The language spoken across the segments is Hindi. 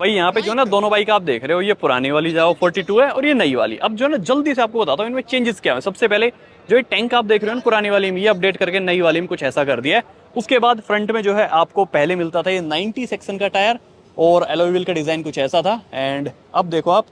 भाई यहाँ पे जो है ना दोनों बाइक आप देख रहे हो, ये पुरानी वाली जाओ 42 है और ये नई वाली। अब जो है ना जल्दी से आपको बताता हूँ इनमें चेंजेस क्या है। सबसे पहले जो ये टैंक आप देख रहे हो ना पुरानी वाली में, ये अपडेट करके नई वाली में कुछ ऐसा कर दिया है। उसके बाद फ्रंट में जो है आपको पहले मिलता था ये 90 सेक्शन का टायर और एलॉय व्हील का डिजाइन कुछ ऐसा था। एंड अब देखो आप,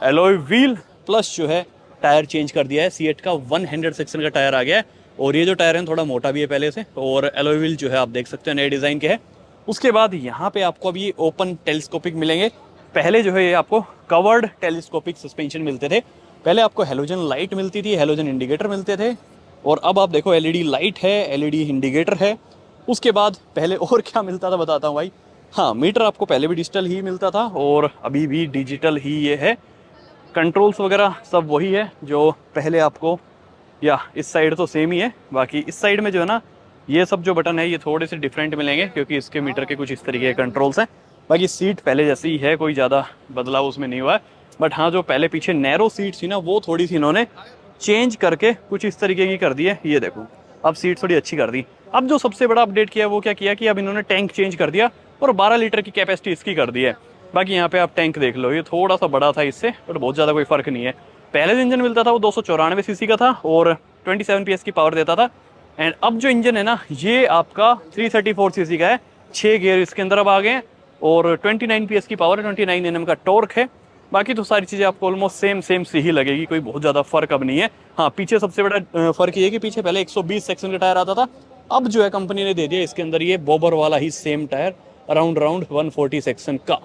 एलॉय व्हील प्लस जो है टायर चेंज कर दिया है। सीएट का 100 सेक्शन का टायर आ गया है और ये जो टायर है थोड़ा मोटा भी है पहले से, और एलॉय व्हील जो है आप देख सकते हैं नए डिजाइन के है। उसके बाद यहाँ पे आपको अभी ओपन टेलीस्कोपिक मिलेंगे। पहले जो है ये आपको कवर्ड टेलीस्कोपिक सस्पेंशन मिलते थे। पहले आपको हेलोजन लाइट मिलती थी, हेलोजन इंडिकेटर मिलते थे, और अब आप देखो एलईडी लाइट है, एलईडी इंडिकेटर है। उसके बाद पहले और क्या मिलता था बताता हूँ भाई। हाँ, मीटर आपको पहले भी डिजिटल ही मिलता था और अभी भी डिजिटल ही ये है। कंट्रोल्स वगैरह सब वही है जो पहले आपको, या इस साइड तो सेम ही है। बाकी इस साइड में जो है ना ये सब जो बटन है ये थोड़े से डिफरेंट मिलेंगे क्योंकि इसके मीटर के कुछ इस तरीके के कंट्रोल्स हैं। बाकी सीट पहले जैसी ही है, कोई ज़्यादा बदलाव उसमें नहीं हुआ है। बट हाँ, जो पहले पीछे नैरो सीट थी ना वो थोड़ी सी इन्होंने चेंज करके कुछ इस तरीके की कर दी है। ये देखो अब सीट थोड़ी अच्छी कर दी। अब जो सबसे बड़ा अपडेट किया वो क्या किया कि अब इन्होंने टैंक चेंज कर दिया और 12 लीटर की कैपेसिटी इसकी कर दी है। बाकी यहाँ पे आप टैंक देख लो, ये थोड़ा सा बड़ा था इससे, बट बहुत ज़्यादा कोई फर्क नहीं है। पहले जो इंजन मिलता था वो 294 सीसी का था और 27 पीएस की पावर देता था। एंड अब जो इंजन है ना ये आपका 334 सीसी का है। 6 गियर इसके अंदर अब आ गए हैं और 29 पीएस की पावर है, 29 एनएम का टॉर्क है। बाकी तो सारी चीज़ें आपको ऑलमोस्ट सेम सी ही लगेगी, कोई बहुत ज़्यादा फर्क अब नहीं है। हाँ, पीछे सबसे बड़ा फर्क ये है कि पीछे पहले 120 सेक्शन का टायर आता था, अब जो है कंपनी ने दे दिया इसके अंदर ये बॉबर वाला ही सेम टायर अराउंड 140 सेक्शन का।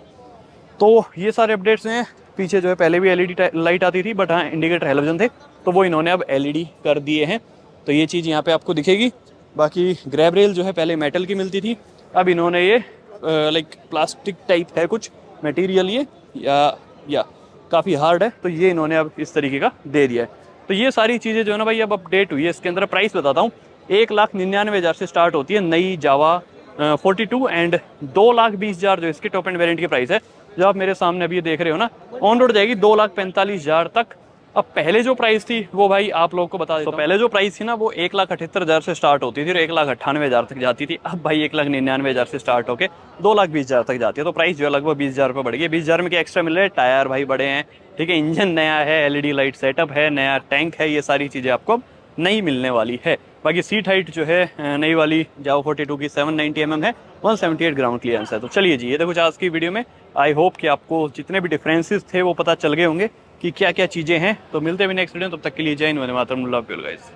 तो ये सारे अपडेट्स हैं। पीछे जो है पहले भी एलईडी लाइट आती थी, बट हाँ इंडिकेटर हेलोजन थे तो वो इन्होंने अब एलईडी कर दिए हैं। तो ये चीज़ यहाँ पे आपको दिखेगी। बाकी ग्रैब रेल जो है पहले मेटल की मिलती थी, अब इन्होंने ये लाइक प्लास्टिक टाइप है कुछ मटेरियल ये, या काफ़ी हार्ड है, तो ये इन्होंने अब इस तरीके का दे दिया है। तो ये सारी चीज़ें जो है ना भाई अब अपडेट हुई है। इसके अंदर प्राइस बताता हूँ, 1,99,000 से स्टार्ट होती है नई जावा 42 एंड 2,20,000 जो इसके टॉप एंड वेरिएंट की प्राइस है। जो आप मेरे सामने अभी देख रहे हो ना, ऑन रोड जाएगी 2,45,000 तक। अब पहले जो प्राइस थी वो भाई आप लोगों को बता देता हूं। पहले जो प्राइस थी ना वो 1,78,000 से स्टार्ट होती थी और 1,98,000 तक जाती थी। अब भाई 1,99,000 से स्टार्ट होकर 2,20,000 तक जाती है। तो प्राइस जो है लगभग 20,000 रुपये बढ़ गई। 20,000 में क्या एक्स्ट्रा मिल रहा है, टायर भाई बड़े हैं, ठीक है, इंजन नया है, एलईडी लाइट सेटअप है, नया टैंक है, ये सारी चीज़ें आपको नहीं मिलने वाली है। बाकी सीट हाइट जो है नई वाली जाओ 42 की 790 mm है, 178 ग्राउंड क्लियरेंस है। तो चलिए जी, ये देखो आज की वीडियो में आई होप कि आपको जितने भी डिफरेंसेस थे वो पता चल गए होंगे कि क्या क्या चीज़ें हैं। तो मिलते हैं नेक्स्ट वीडियो, तब तक के लिए जय Hind, Vande Mataram, love you guys.